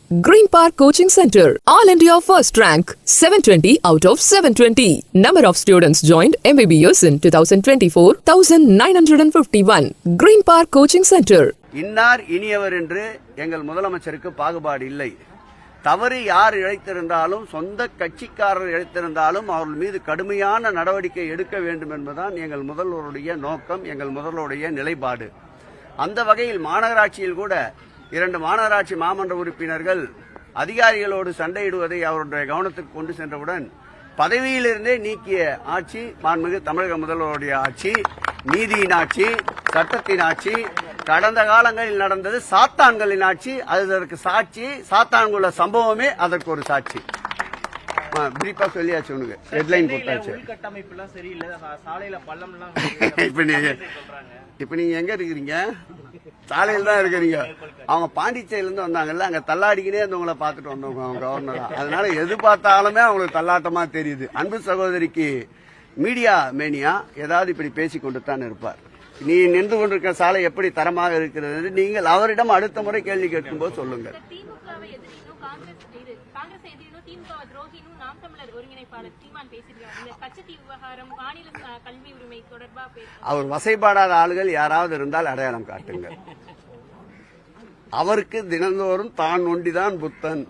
Green Park Coaching Center, All India First Rank, 720 out of 720. Number of students joined MBBS in 2024, 1951. Green Park Coaching Center. இன்னார் இனியவர் என்று எங்கள் முதலமைச்சருக்கு பாகுபாடு இல்லை. தவறு யார் இழைத்திருந்தாலும், சொந்த கட்சிக்காரர் இழைத்திருந்தாலும் அவர்கள் மீது கடுமையான நடவடிக்கை எடுக்க வேண்டும் என்பதுதான் எங்கள் முதல்வருடைய நோக்கம், எங்கள் முதல்வருடைய நிலைப்பாடு. அந்த வகையில் மாநகராட்சியில் கூட 2 மாநகராட்சி மாமன்ற உறுப்பினர்கள் அதிகாரிகளோடு சண்டையிடுவதை அவருடைய கவனத்துக்கு கொண்டு சென்றவுடன் பதவியிலிருந்தே நீக்கிய ஆட்சி மாண்புமிகு தமிழக முதல்வருடைய ஆட்சி. நீதியின் ஆட்சி, சட்டத்தின் ஆட்சி. கடந்த காலங்களில் நடந்தது சாத்தான்களின் ஆட்சி. அதற்கு சாட்சி சாத்தான்குள்ள சம்பவமே அதற்கு ஒரு சாட்சி. பிரீஃபா சொல்லியாச்சு, உனக்கு ஹெட்லைன் போட்டாச்சு. இப்ப நீங்க எங்க இருக்கிறீங்க? சாலையில் தான் இருக்கிறீங்க. அவங்க பாண்டிச்சேரியில இருந்து வந்தாங்கல்ல, அங்க தள்ளாடிக்கினே இருந்தவங்களை பார்த்துட்டு வந்தவங்க அவங்க கவர்னர். அதனால எது பார்த்தாலுமே அவங்களுக்கு தள்ளாட்டமா தெரியுது. அன்பு சகோதரிக்கு மீடியா மேனியா ஏதாவது இப்படி பேசி கொண்டு தான் இருப்பார். நீ நின்று கொண்டிருக்கிற சாலை எப்படி தரமாக இருக்கிறது என்று நீங்கள் அவரிடம் அடுத்த முறை கேள்வி கேட்கும்போது சொல்லுங்கள். அவர் வசைப்பாடாத ஆளுகள் யாராவது இருந்தால் அடையாளம் காட்டுங்கள். அவருக்கு தினந்தோறும் தான் ஒண்டிதான் புத்தன்,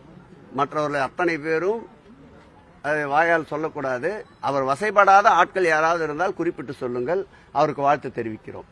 மற்றவர்கள் அத்தனை பேரும் அதை வாயால் சொல்லக்கூடாது. அவர் வசைப்படாத ஆட்கள் யாராவது இருந்தால் குறிப்பிட்டு சொல்லுங்கள். அவருக்கு வாழ்த்து தெரிவிக்கிறோம்.